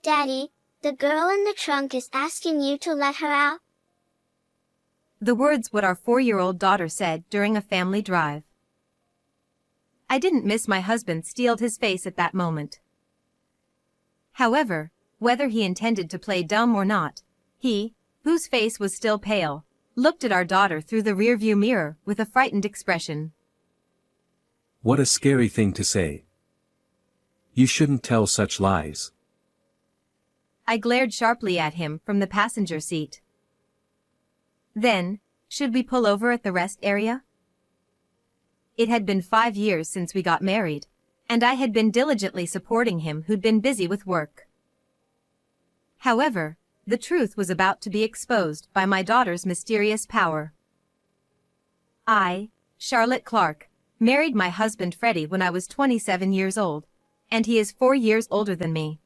Daddy, the girl in the trunk is asking you to let her out. The words what our 4-year-old daughter said during a family drive. I didn't miss my husband steeled his face at that moment. However, whether he intended to play dumb or not, he, whose face was still pale, looked at our daughter through the rearview mirror with a frightened expression. What a scary thing to say. You shouldn't tell such lies. I glared sharply at him from the passenger seat. Then, should we pull over at the rest area? It had been 5 years since we got married, and I had been diligently supporting him who'd been busy with work. However, the truth was about to be exposed by my daughter's mysterious power. I, Charlotte Clark, married my husband Freddie when I was 27 years old, and he is 4 years older than me.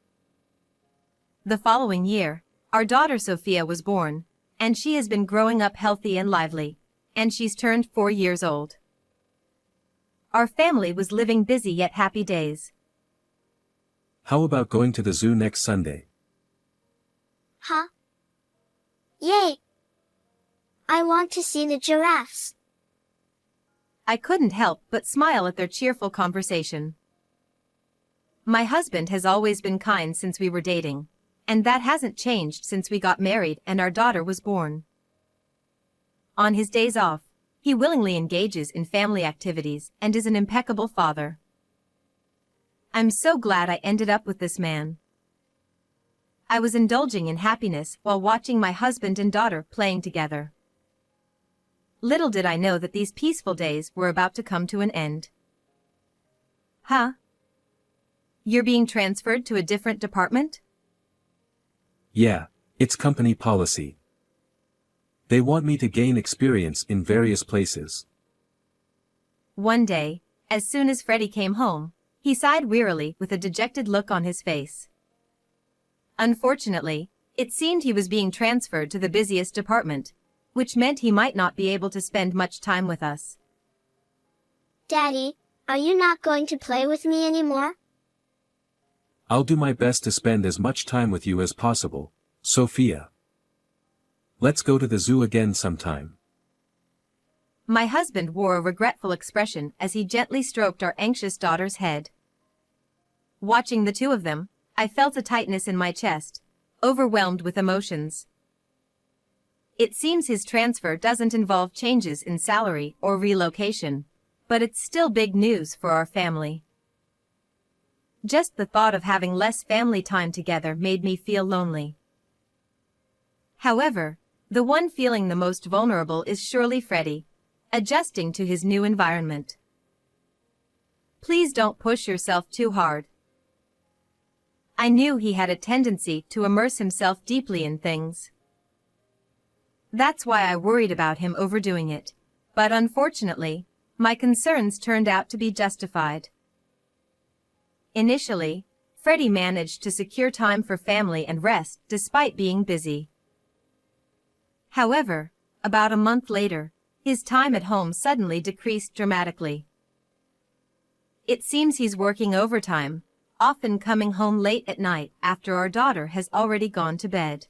The following year, our daughter Sophia was born, and she has been growing up healthy and lively, and she's turned 4 years old. Our family was living busy yet happy days. How about going to the zoo next Sunday? Huh? Yay! I want to see the giraffes. I couldn't help but smile at their cheerful conversation. My husband has always been kind since we were dating, and that hasn't changed since we got married and our daughter was born. On his days off, he willingly engages in family activities and is an impeccable father. I'm so glad I ended up with this man. I was indulging in happiness while watching my husband and daughter playing together. Little did I know that these peaceful days were about to come to an end. Huh? You're being transferred to a different department? Yeah, it's company policy. They want me to gain experience in various places. One day, as soon as Freddie came home, he sighed wearily with a dejected look on his face. Unfortunately, it seemed he was being transferred to the busiest department, which meant he might not be able to spend much time with us. Daddy, are you not going to play with me anymore? I'll do my best to spend as much time with you as possible, Sophia. Let's go to the zoo again sometime. My husband wore a regretful expression as he gently stroked our anxious daughter's head. Watching the two of them, I felt a tightness in my chest, overwhelmed with emotions. It seems his transfer doesn't involve changes in salary or relocation, but it's still big news for our family. Just the thought of having less family time together made me feel lonely. However, the one feeling the most vulnerable is surely Freddie, adjusting to his new environment. Please don't push yourself too hard. I knew he had a tendency to immerse himself deeply in things. That's why I worried about him overdoing it, but unfortunately, my concerns turned out to be justified. Initially, Freddie managed to secure time for family and rest despite being busy. However, about a month later, his time at home suddenly decreased dramatically. It seems he's working overtime, often coming home late at night after our daughter has already gone to bed.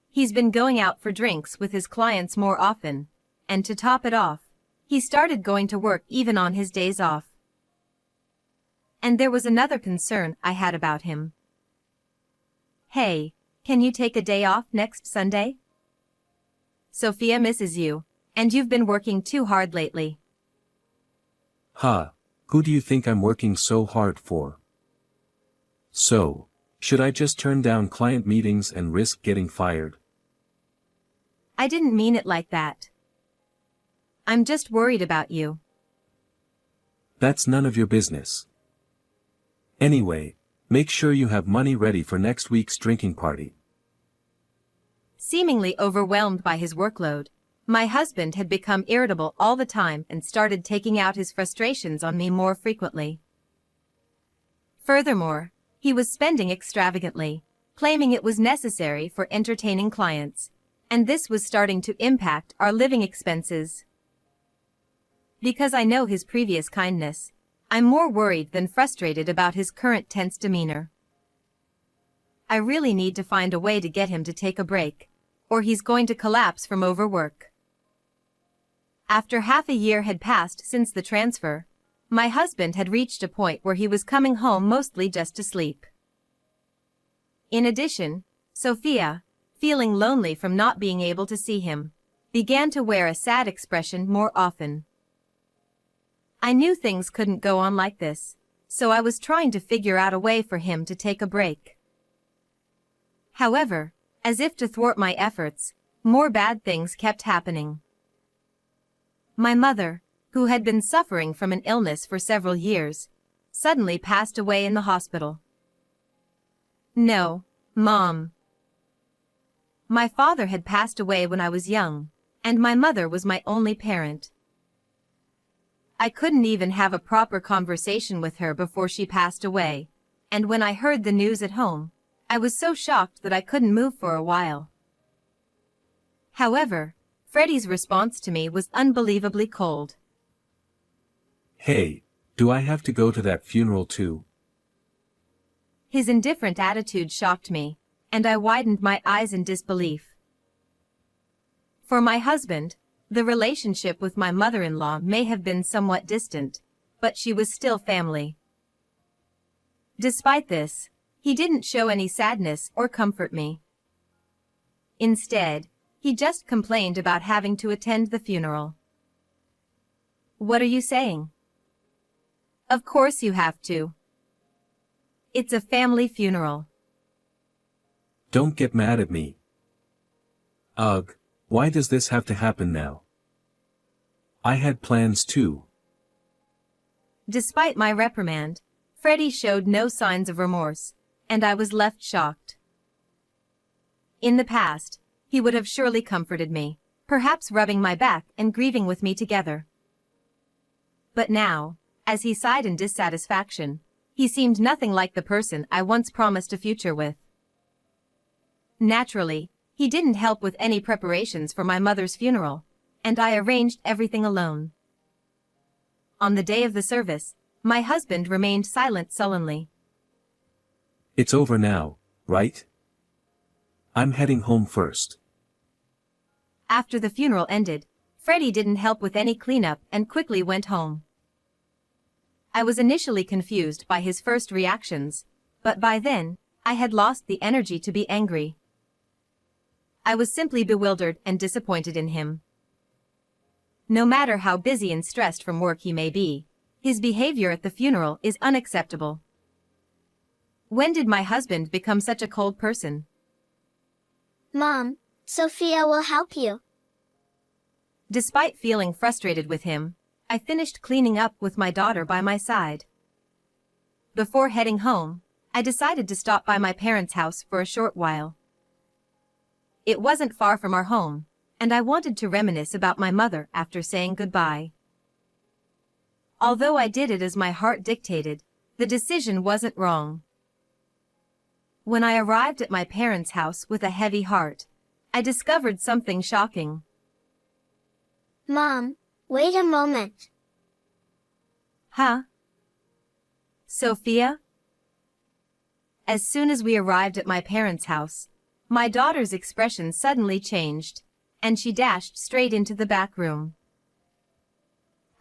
He's been going out for drinks with his clients more often, and to top it off, he started going to work even on his days off. And there was another concern I had about him. Hey, can you take a day off next Sunday? Sophia misses you, and you've been working too hard lately. Ha, who do you think I'm working so hard for? So, should I just turn down client meetings and risk getting fired? I didn't mean it like that. I'm just worried about you. That's none of your business. Anyway, make sure you have money ready for next week's drinking party. Seemingly overwhelmed by his workload, my husband had become irritable all the time and started taking out his frustrations on me more frequently. Furthermore, he was spending extravagantly, claiming it was necessary for entertaining clients, and this was starting to impact our living expenses. Because I know his previous kindness, I'm more worried than frustrated about his current tense demeanor. I really need to find a way to get him to take a break, or he's going to collapse from overwork. After half a year had passed since the transfer, my husband had reached a point where he was coming home mostly just to sleep. In addition, Sophia, feeling lonely from not being able to see him, began to wear a sad expression more often. I knew things couldn't go on like this, so I was trying to figure out a way for him to take a break. However, as if to thwart my efforts, more bad things kept happening. My mother, who had been suffering from an illness for several years, suddenly passed away in the hospital. No, Mom. My father had passed away when I was young, and my mother was my only parent. I couldn't even have a proper conversation with her before she passed away, and when I heard the news at home, I was so shocked that I couldn't move for a while. However, Freddie's response to me was unbelievably cold. Hey, do I have to go to that funeral too? His indifferent attitude shocked me, and I widened my eyes in disbelief. For my husband, the relationship with my mother-in-law may have been somewhat distant, but she was still family. Despite this, he didn't show any sadness or comfort me. Instead, he just complained about having to attend the funeral. What are you saying? Of course you have to. It's a family funeral. Don't get mad at me. Ugh, why does this have to happen now? I had plans too. Despite my reprimand, Freddie showed no signs of remorse, and I was left shocked. In the past, he would have surely comforted me, perhaps rubbing my back and grieving with me together. But now, as he sighed in dissatisfaction, he seemed nothing like the person I once promised a future with. Naturally, he didn't help with any preparations for my mother's funeral, and I arranged everything alone. On the day of the service, my husband remained silent sullenly. It's over now, right? I'm heading home first. After the funeral ended, Freddie didn't help with any cleanup and quickly went home. I was initially confused by his first reactions, but by then, I had lost the energy to be angry. I was simply bewildered and disappointed in him. No matter how busy and stressed from work he may be, his behavior at the funeral is unacceptable. When did my husband become such a cold person? Mom, Sophia will help you. Despite feeling frustrated with him, I finished cleaning up with my daughter by my side. Before heading home, I decided to stop by my parents' house for a short while. It wasn't far from our home, and I wanted to reminisce about my mother after saying goodbye. Although I did it as my heart dictated, the decision wasn't wrong. When I arrived at my parents' house with a heavy heart, I discovered something shocking. Mom, wait a moment. Huh? Sophia? As soon as we arrived at my parents' house, my daughter's expression suddenly changed, and she dashed straight into the back room.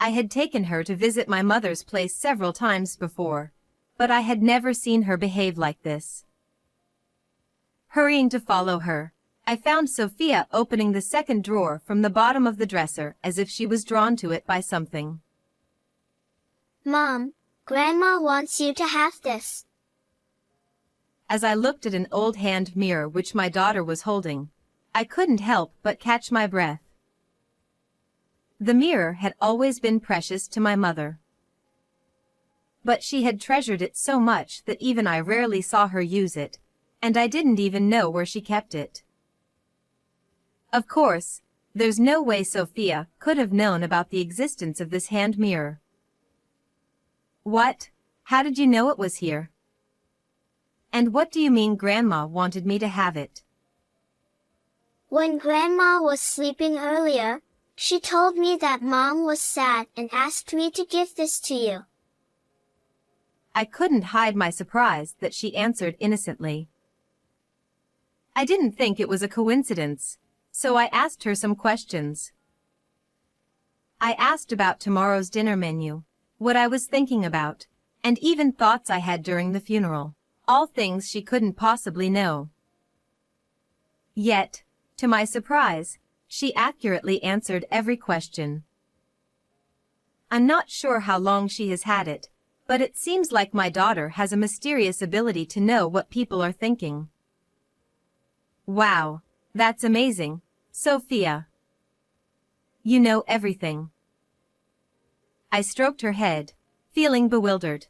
I had taken her to visit my mother's place several times before, but I had never seen her behave like this. Hurrying to follow her, I found Sophia opening the second drawer from the bottom of the dresser as if she was drawn to it by something. Mom, Grandma wants you to have this. As I looked at an old hand mirror which my daughter was holding, I couldn't help but catch my breath. The mirror had always been precious to my mother. But she had treasured it so much that even I rarely saw her use it, and I didn't even know where she kept it. Of course, there's no way Sophia could have known about the existence of this hand mirror. What? How did you know it was here? And what do you mean Grandma wanted me to have it? When Grandma was sleeping earlier, she told me that Mom was sad and asked me to give this to you. I couldn't hide my surprise that she answered innocently. I didn't think it was a coincidence, so I asked her some questions. I asked about tomorrow's dinner menu, what I was thinking about, and even thoughts I had during the funeral, all things she couldn't possibly know. Yet, to my surprise, she accurately answered every question. I'm not sure how long she has had it, but it seems like my daughter has a mysterious ability to know what people are thinking. Wow, that's amazing, Sophia. You know everything. I stroked her head, feeling bewildered.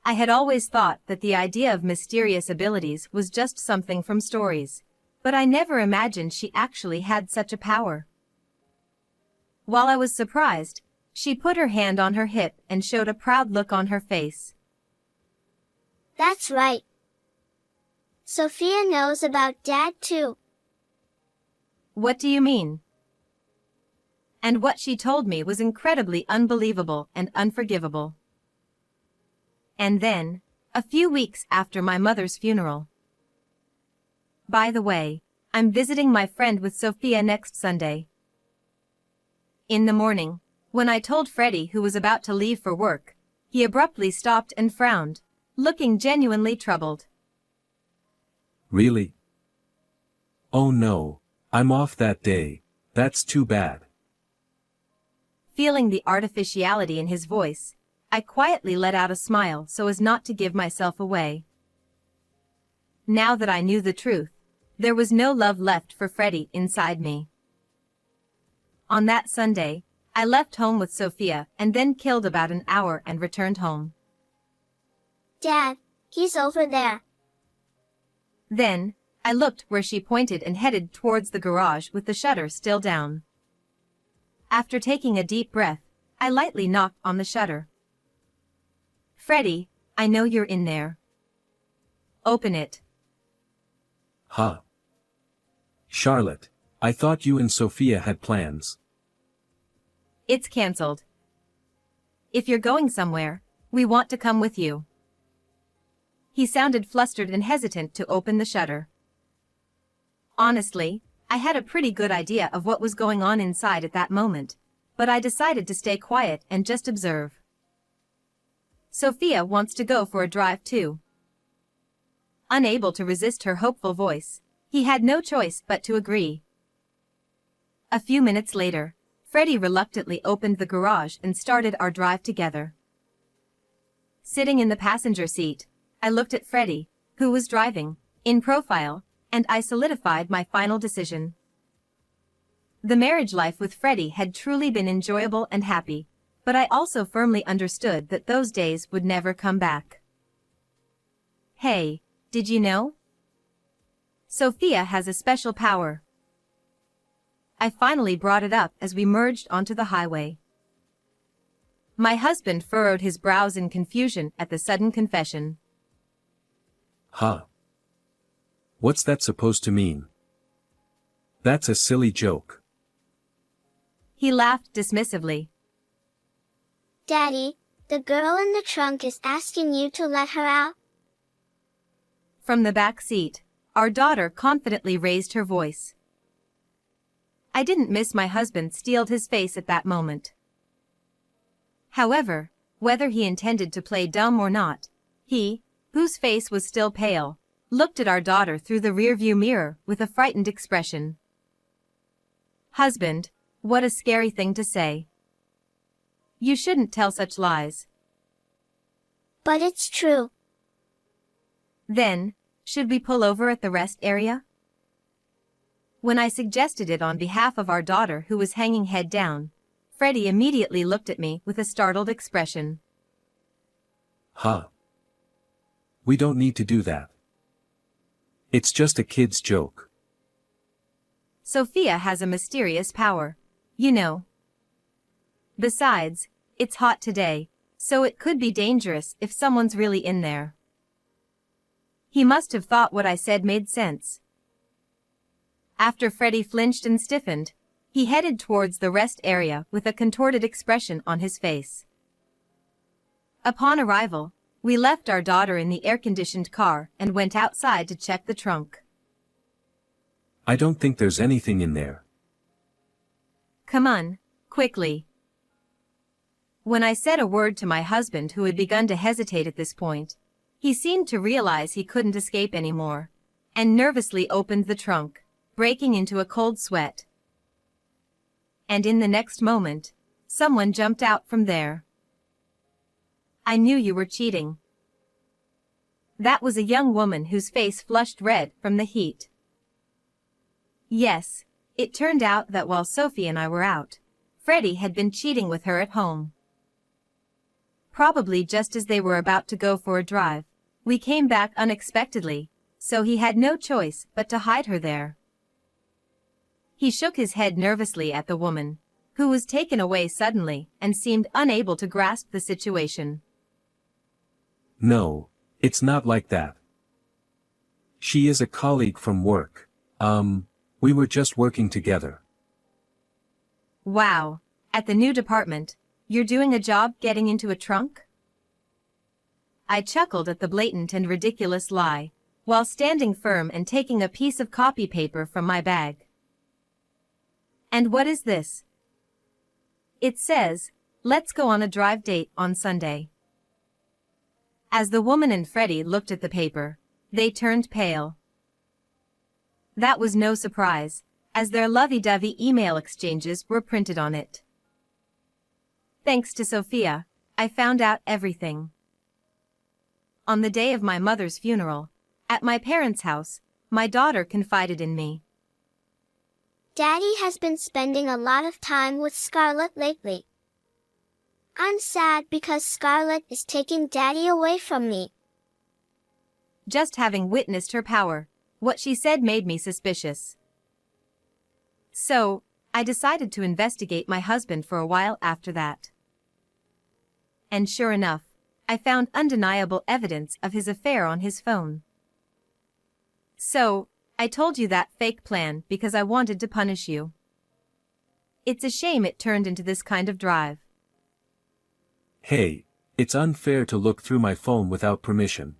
I had always thought that the idea of mysterious abilities was just something from stories, but I never imagined she actually had such a power. While I was surprised, she put her hand on her hip and showed a proud look on her face. That's right. Sophia knows about Dad too. What do you mean? And what she told me was incredibly unbelievable and unforgivable. And then, a few weeks after my mother's funeral. By the way, I'm visiting my friend with Sophia next Sunday. In the morning, when I told Freddie who was about to leave for work, he abruptly stopped and frowned, looking genuinely troubled. Really? Oh no, I'm off that day, that's too bad. Feeling the artificiality in his voice, I quietly let out a smile so as not to give myself away. Now that I knew the truth, there was no love left for Freddie inside me. On that Sunday, I left home with Sophia and then killed about an hour and returned home. Dad, he's over there. Then, I looked where she pointed and headed towards the garage with the shutter still down. After taking a deep breath, I lightly knocked on the shutter. Freddie, I know you're in there. Open it. Huh? Charlotte, I thought you and Sophia had plans. It's cancelled. If you're going somewhere, we want to come with you. He sounded flustered and hesitant to open the shutter. Honestly, I had a pretty good idea of what was going on inside at that moment, but I decided to stay quiet and just observe. Sophia wants to go for a drive too. Unable to resist her hopeful voice, he had no choice but to agree. A few minutes later, Freddie reluctantly opened the garage and started our drive together. Sitting in the passenger seat, I looked at Freddie, who was driving, in profile, and I solidified my final decision. The marriage life with Freddie had truly been enjoyable and happy, but I also firmly understood that those days would never come back. Hey, did you know? Sophia has a special power. I finally brought it up as we merged onto the highway. My husband furrowed his brows in confusion at the sudden confession. Huh? What's that supposed to mean? That's a silly joke. He laughed dismissively. Daddy, the girl in the trunk is asking you to let her out. From the back seat, our daughter confidently raised her voice. I didn't miss my husband steeled his face at that moment. However, whether he intended to play dumb or not, he, whose face was still pale, looked at our daughter through the rearview mirror with a frightened expression. Husband, what a scary thing to say. You shouldn't tell such lies. But it's true. Then, should we pull over at the rest area? When I suggested it on behalf of our daughter who was hanging head down, Freddie immediately looked at me with a startled expression. Huh? We don't need to do that. It's just a kid's joke. Sophia has a mysterious power, you know. Besides, it's hot today, so it could be dangerous if someone's really in there. He must have thought what I said made sense. After Freddie flinched and stiffened, he headed towards the rest area with a contorted expression on his face. Upon arrival, We left our daughter in the air-conditioned car and went outside to check the trunk. I don't think there's anything in there. Come on, quickly. When I said a word to my husband, who had begun to hesitate at this point, he seemed to realize he couldn't escape anymore, and nervously opened the trunk, breaking into a cold sweat. And in the next moment, someone jumped out from there. I knew you were cheating. That was a young woman whose face flushed red from the heat. Yes, it turned out that while Sophie and I were out, Freddie had been cheating with her at home. Probably just as they were about to go for a drive, we came back unexpectedly, so he had no choice but to hide her there. He shook his head nervously at the woman, who was taken away suddenly and seemed unable to grasp the situation. No, it's not like that. She is a colleague from work. We were just working together. Wow, at the new department, you're doing a job getting into a trunk? I chuckled at the blatant and ridiculous lie, while standing firm and taking a piece of copy paper from my bag. And what is this? It says, "Let's go on a drive date on Sunday." As the woman and Freddie looked at the paper, they turned pale. That was no surprise, as their lovey-dovey email exchanges were printed on it. Thanks to Sophia, I found out everything. On the day of my mother's funeral, at my parents' house, my daughter confided in me. Daddy has been spending a lot of time with Scarlett lately. I'm sad because Scarlett is taking Daddy away from me. Just having witnessed her power, what she said made me suspicious. So, I decided to investigate my husband for a while after that. And sure enough, I found undeniable evidence of his affair on his phone. So, I told you that fake plan because I wanted to punish you. It's a shame it turned into this kind of drive. Hey, it's unfair to look through my phone without permission.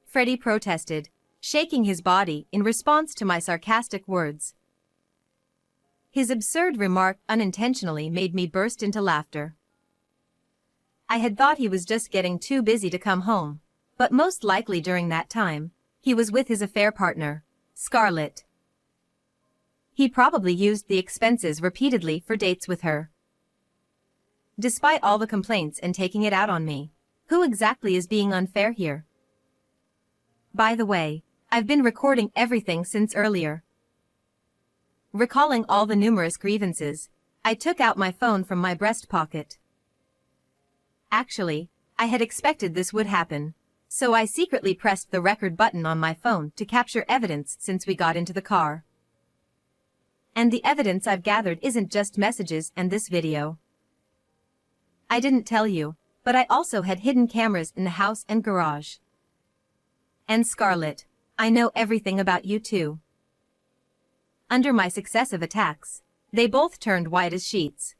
Freddie protested, shaking his body in response to my sarcastic words. His absurd remark unintentionally made me burst into laughter. I had thought he was just getting too busy to come home, but most likely during that time, he was with his affair partner, Scarlett. He probably used the expenses repeatedly for dates with her. Despite all the complaints and taking it out on me, who exactly is being unfair here? By the way, I've been recording everything since earlier. Recalling all the numerous grievances, I took out my phone from my breast pocket. Actually, I had expected this would happen, so I secretly pressed the record button on my phone to capture evidence since we got into the car. And the evidence I've gathered isn't just messages and this video. I didn't tell you, but I also had hidden cameras in the house and garage. And Scarlett, I know everything about you too. Under my successive attacks, they both turned white as sheets.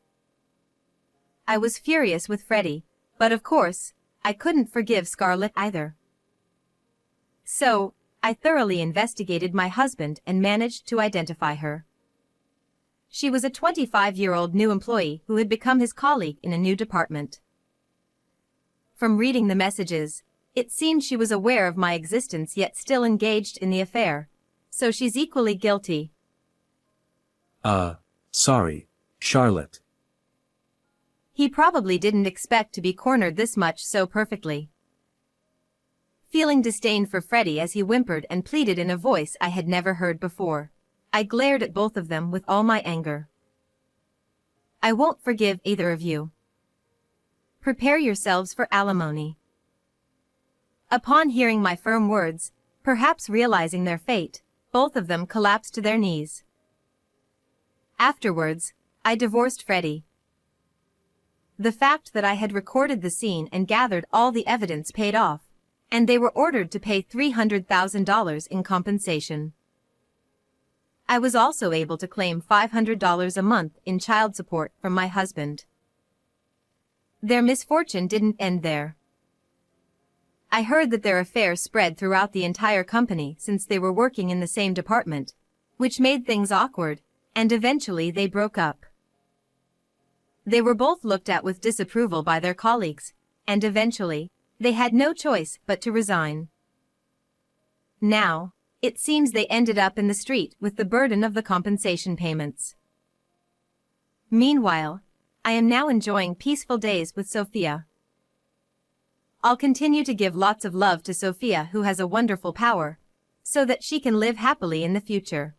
I was furious with Freddie, but of course, I couldn't forgive Scarlett either. So, I thoroughly investigated my husband and managed to identify her. She was a 25-year-old new employee who had become his colleague in a new department. From reading the messages, it seemed she was aware of my existence yet still engaged in the affair, so she's equally guilty. Sorry, Charlotte. He probably didn't expect to be cornered this much so perfectly. Feeling disdain for Freddie as he whimpered and pleaded in a voice I had never heard before, I glared at both of them with all my anger. I won't forgive either of you. Prepare yourselves for alimony. Upon hearing my firm words, perhaps realizing their fate, both of them collapsed to their knees. Afterwards, I divorced Freddie. The fact that I had recorded the scene and gathered all the evidence paid off, and they were ordered to pay $300,000 in compensation. I was also able to claim $500 a month in child support from my husband. Their misfortune didn't end there. I heard that their affair spread throughout the entire company since they were working in the same department, which made things awkward, and eventually they broke up. They were both looked at with disapproval by their colleagues, and eventually, they had no choice but to resign. Now, it seems they ended up in the street with the burden of the compensation payments. Meanwhile, I am now enjoying peaceful days with Sophia. I'll continue to give lots of love to Sophia, who has a wonderful power, so that she can live happily in the future.